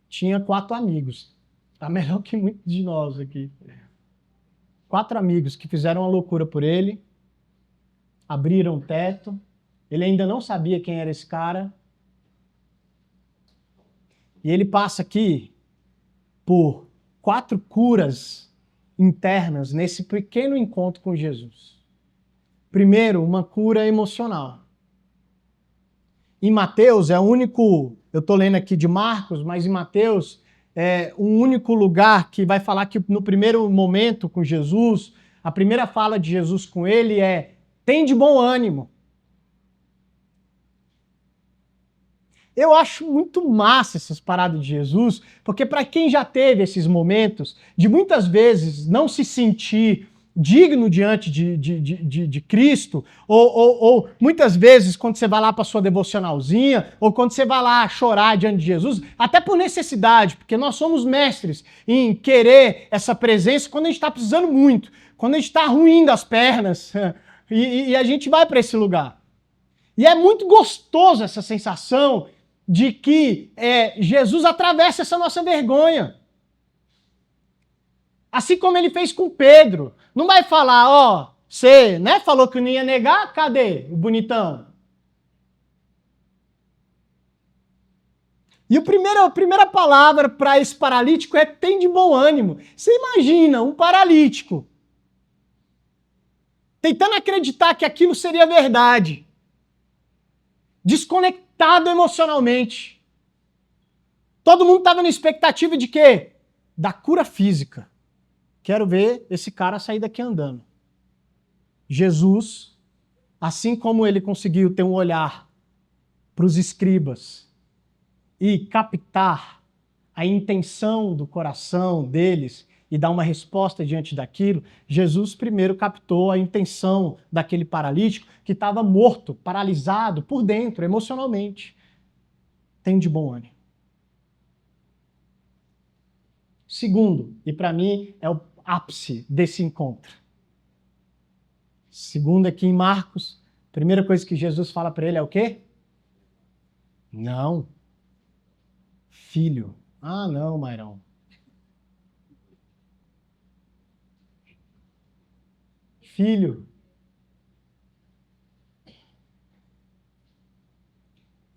tinha 4 amigos. Tá melhor que muitos de nós aqui. 4 amigos que fizeram uma loucura por ele, abriram o teto, ele ainda não sabia quem era esse cara, e ele passa aqui por 4 curas internas nesse pequeno encontro com Jesus. Primeiro, uma cura emocional. Em Mateus é o único, eu estou lendo aqui de Marcos, mas em Mateus é o único lugar que vai falar que no primeiro momento com Jesus, a primeira fala de Jesus com ele é: tem de bom ânimo. Eu acho muito massa essas paradas de Jesus, porque para quem já teve esses momentos de muitas vezes não se sentir digno diante de Cristo, ou muitas vezes quando você vai lá para sua devocionalzinha, ou quando você vai lá chorar diante de Jesus, até por necessidade, porque nós somos mestres em querer essa presença quando a gente está precisando muito, quando a gente está ruim das pernas, e a gente vai para esse lugar. E é muito gostoso essa sensação de que Jesus atravessa essa nossa vergonha. Assim como ele fez com Pedro. Não vai falar, ó, você, né, falou que não ia negar? Cadê o bonitão? E a primeira palavra para esse paralítico é tem de bom ânimo. Você imagina um paralítico tentando acreditar que aquilo seria verdade, desconectado emocionalmente. Todo mundo estava na expectativa de quê? Da cura física. Quero ver esse cara sair daqui andando. Jesus, assim como ele conseguiu ter um olhar para os escribas e captar a intenção do coração deles e dar uma resposta diante daquilo, Jesus primeiro captou a intenção daquele paralítico que estava morto, paralisado por dentro, emocionalmente. Tem de bom ânimo. Segundo, e para mim é o ápice desse encontro. Segundo, aqui em Marcos, a primeira coisa que Jesus fala para ele é o quê? Não. Filho. Ah, não, Mairão. Filho.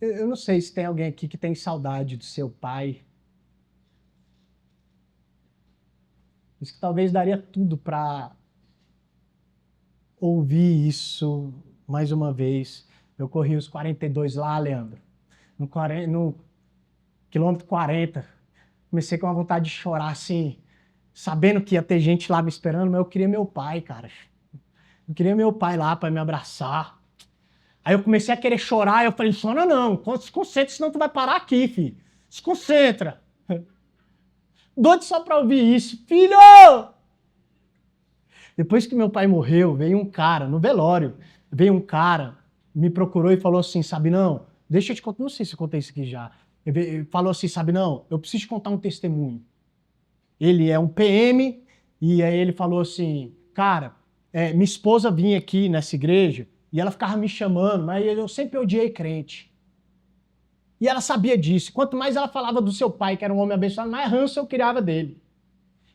Eu não sei se tem alguém aqui que tem saudade do seu pai. Isso que talvez daria tudo para ouvir isso mais uma vez. Eu corri os 42 lá, Leandro. No quilômetro 40. Comecei com uma vontade de chorar, assim, sabendo que ia ter gente lá me esperando, mas eu queria meu pai, cara. Eu queria meu pai lá para me abraçar. Aí eu comecei a querer chorar, e eu falei, chora não, se concentra, senão tu vai parar aqui, filho. Se concentra. Doido só pra ouvir isso. Filho! Depois que meu pai morreu, veio um cara, no velório, veio um cara, me procurou e falou assim, Sabinão, deixa eu te contar, não sei se eu contei isso aqui já. Ele falou assim, Sabinão, eu preciso te contar um testemunho. Ele é um PM, e aí ele falou assim, cara, minha esposa vinha aqui nessa igreja, e ela ficava me chamando, mas eu sempre odiei crente. E ela sabia disso. Quanto mais ela falava do seu pai, que era um homem abençoado, mais ranço eu criava dele.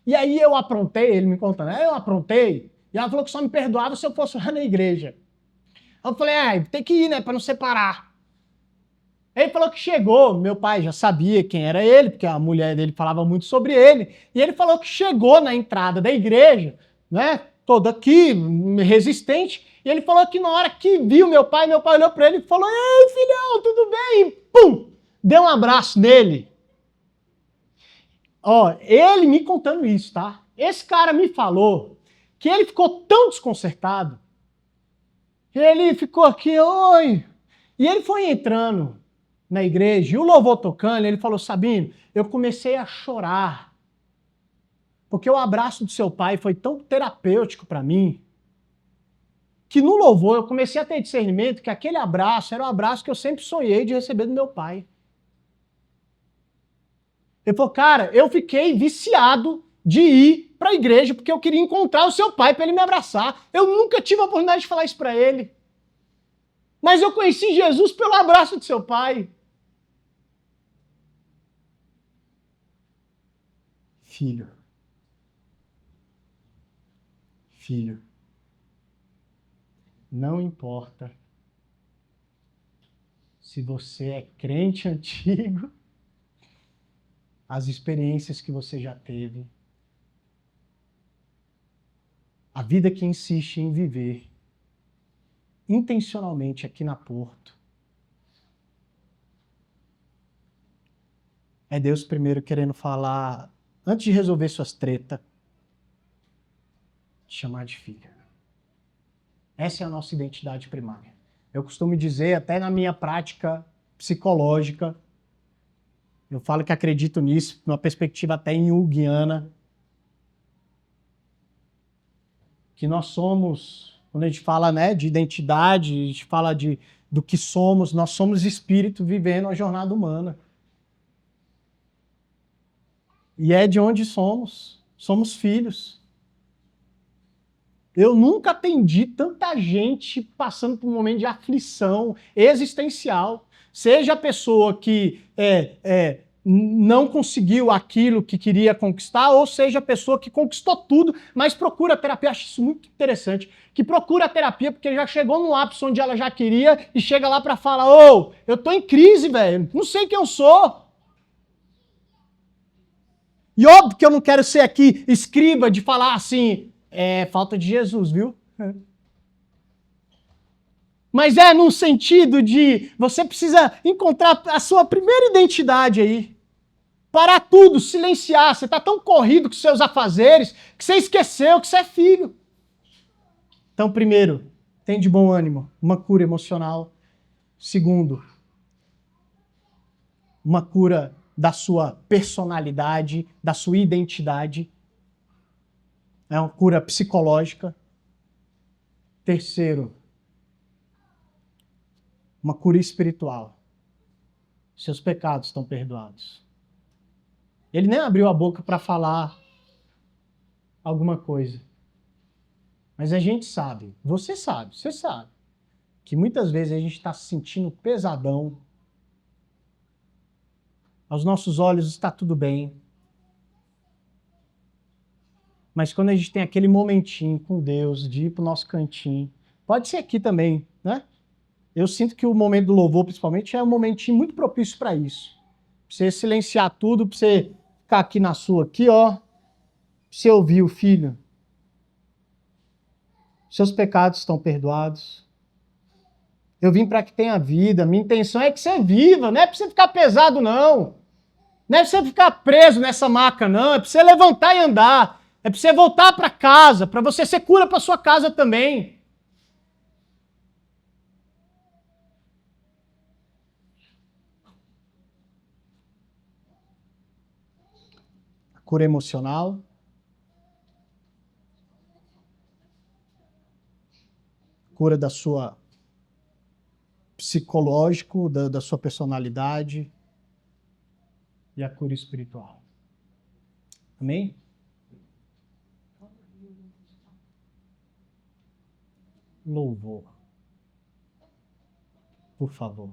E aí eu aprontei, ele me contando, eu aprontei, e ela falou que só me perdoava se eu fosse lá na igreja. Eu falei, tem que ir, né, para não separar. Ele falou que chegou, meu pai já sabia quem era ele, porque a mulher dele falava muito sobre ele, e ele falou que chegou na entrada da igreja, né, todo aqui, resistente, e ele falou que na hora que viu meu pai olhou para ele e falou, ei, filhão, tudo bem? E pum, deu um abraço nele. Ó, ele me contando isso, tá? Esse cara me falou que ele ficou tão desconcertado, que ele ficou aqui, oi, e ele foi entrando na igreja, e o louvor tocando, ele falou, Sabino, eu comecei a chorar, porque o abraço do seu pai foi tão terapêutico para mim, que no louvor eu comecei a ter discernimento que aquele abraço era o abraço que eu sempre sonhei de receber do meu pai. Ele falou, cara, eu fiquei viciado de ir para a igreja porque eu queria encontrar o seu pai para ele me abraçar. Eu nunca tive a oportunidade de falar isso para ele. Mas eu conheci Jesus pelo abraço do seu pai. Filho. Filho. Não importa se você é crente antigo, as experiências que você já teve, A vida que insiste em viver intencionalmente aqui na Porto é Deus primeiro querendo falar, antes de resolver suas tretas, te chamar de filha. Essa é a nossa identidade primária. Eu costumo dizer, até na minha prática psicológica, eu falo que acredito nisso, numa perspectiva até junguiana, que nós somos, quando a gente fala, né, de identidade, a gente fala do que somos, nós somos espírito vivendo a jornada humana. E é de onde somos filhos. Eu nunca atendi tanta gente passando por um momento de aflição existencial. Seja a pessoa que não conseguiu aquilo que queria conquistar, ou seja a pessoa que conquistou tudo, mas procura terapia. Acho isso muito interessante. Que procura terapia porque já chegou num ápice onde ela já queria e chega lá para falar: ô, eu tô em crise, velho, não sei quem eu sou. E óbvio que eu não quero ser aqui escriba de falar assim, falta de Jesus, viu? Mas num sentido de você precisa encontrar a sua primeira identidade aí. Parar tudo, silenciar. Você está tão corrido com seus afazeres que você esqueceu que você é filho. Então, primeiro, tem de bom ânimo, uma cura emocional. Segundo, uma cura da sua personalidade, da sua identidade. É uma cura psicológica. Terceiro, uma cura espiritual. Seus pecados estão perdoados. Ele nem abriu a boca para falar alguma coisa. Mas a gente sabe, você sabe, que muitas vezes a gente está se sentindo pesadão. Aos nossos olhos está tudo bem. Mas quando a gente tem aquele momentinho com Deus, de ir para o nosso cantinho, pode ser aqui também, né? Eu sinto que o momento do louvor, principalmente, é um momentinho muito propício para isso. Pra você silenciar tudo, para você ficar aqui na sua, aqui, ó. Pra você ouvir o filho. Seus pecados estão perdoados. Eu vim para que tenha vida. Minha intenção é que você viva. Não é para você ficar pesado, não. Não é para você ficar preso nessa maca, não. É para você levantar e andar. É para você voltar para casa. Para você ser cura para sua casa também. A cura emocional. Cura da sua psicológico, da sua personalidade e a cura espiritual. Amém? Louvor. Por favor.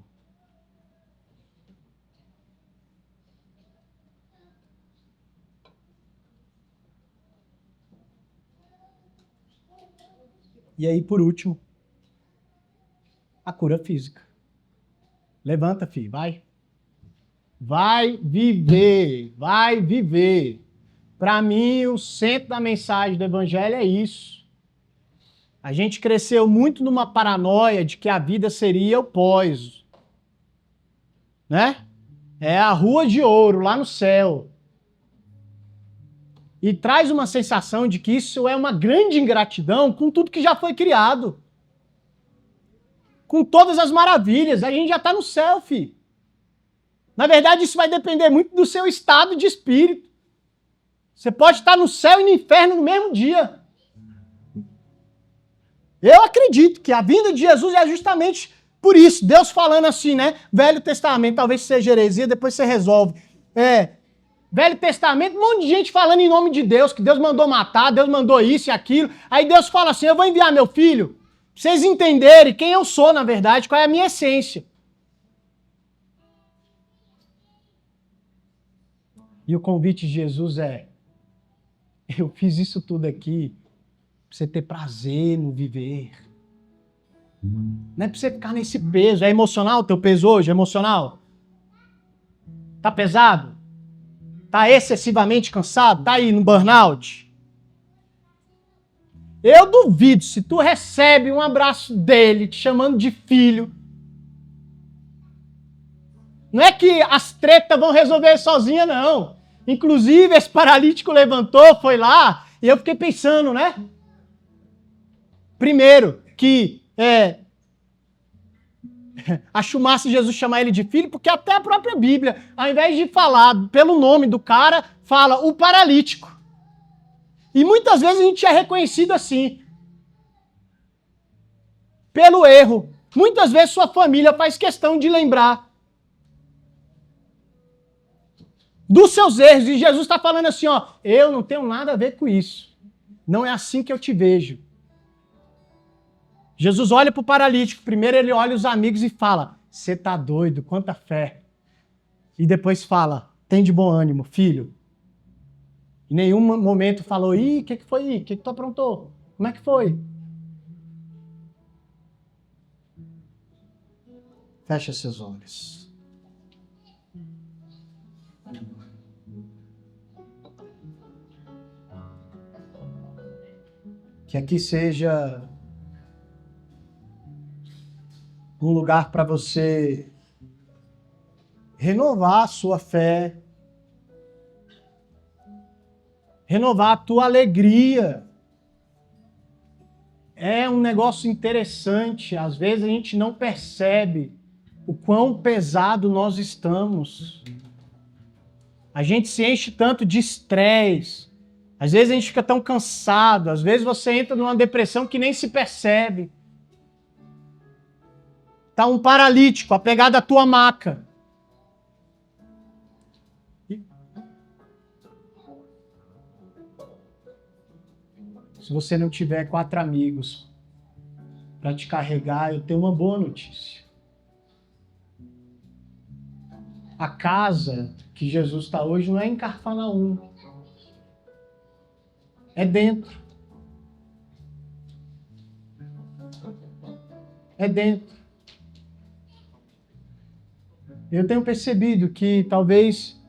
E aí, por último, a cura física. Levanta, filho, vai. Vai viver, vai viver. Para mim, o centro da mensagem do Evangelho é isso. A gente cresceu muito numa paranoia de que a vida seria o pós. Né? É a rua de ouro, lá no céu. E traz uma sensação de que isso é uma grande ingratidão com tudo que já foi criado. Com todas as maravilhas. A gente já está no céu, filho. Na verdade, isso vai depender muito do seu estado de espírito. Você pode estar no céu e no inferno no mesmo dia. Eu acredito que a vinda de Jesus é justamente por isso. Deus falando assim, né? Velho Testamento, talvez seja heresia, depois você resolve. Velho Testamento, um monte de gente falando em nome de Deus, que Deus mandou matar, Deus mandou isso e aquilo. Aí Deus fala assim, eu vou enviar meu filho, pra vocês entenderem quem eu sou, na verdade, qual é a minha essência. E o convite de Jesus é, eu fiz isso tudo aqui pra você ter prazer no viver. Não é pra você ficar nesse peso. É emocional o teu peso hoje? É emocional? Tá pesado? Tá excessivamente cansado? Tá aí no burnout? Eu duvido, se tu recebe um abraço dele, te chamando de filho, não é que as tretas vão resolver sozinha, não. Inclusive, esse paralítico levantou, foi lá, e eu fiquei pensando, né? Primeiro, que acho massa Jesus chamar ele de filho, porque até a própria Bíblia, ao invés de falar pelo nome do cara, fala o paralítico. E muitas vezes a gente é reconhecido assim, pelo erro. Muitas vezes sua família faz questão de lembrar dos seus erros. E Jesus está falando assim, ó, eu não tenho nada a ver com isso. Não é assim que eu te vejo. Jesus olha para o paralítico, primeiro ele olha os amigos e fala, você tá doido, quanta fé. E depois fala, tem de bom ânimo, filho. Em nenhum momento falou, ih, o que foi? O que tu aprontou? Como é que foi? Fecha seus olhos. Que aqui seja um lugar para você renovar a sua fé, renovar a tua alegria. É um negócio interessante, às vezes a gente não percebe o quão pesado nós estamos. A gente se enche tanto de estresse, às vezes a gente fica tão cansado, às vezes você entra numa depressão que nem se percebe. Está um paralítico apegado à tua maca. Se você não tiver 4 amigos para te carregar, eu tenho uma boa notícia. A casa que Jesus está hoje não é em Cafarnaum. É dentro. É dentro. Eu tenho percebido que talvez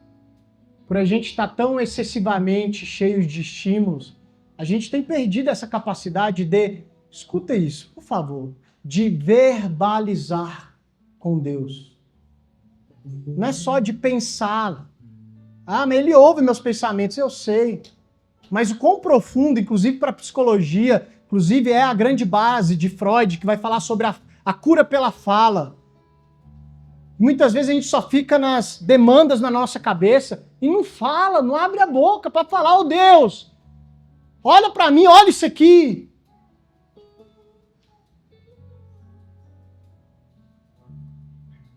por a gente estar tão excessivamente cheios de estímulos, a gente tem perdido essa capacidade de, escuta isso, por favor, de verbalizar com Deus. Não é só de pensar. Ah, mas ele ouve meus pensamentos, eu sei. Mas o quão profundo, inclusive para a psicologia, inclusive é a grande base de Freud, que vai falar sobre a cura pela fala. Muitas vezes a gente só fica nas demandas na nossa cabeça e não fala, não abre a boca para falar, oh Deus, olha para mim, olha isso aqui.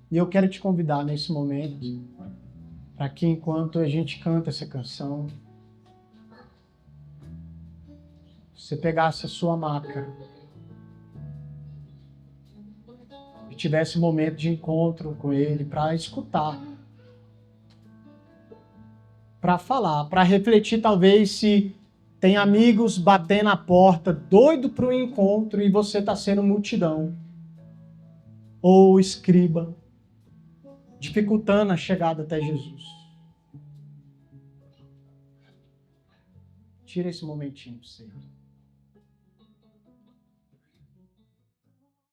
E eu quero te convidar nesse momento, para que enquanto a gente canta essa canção, você pegasse a sua maca e tivesse um momento de encontro com Ele para escutar, para falar, para refletir talvez se tem amigos batendo na porta, doido para o encontro e você está sendo multidão. Ou escriba, dificultando a chegada até Jesus. Tira esse momentinho, Senhor.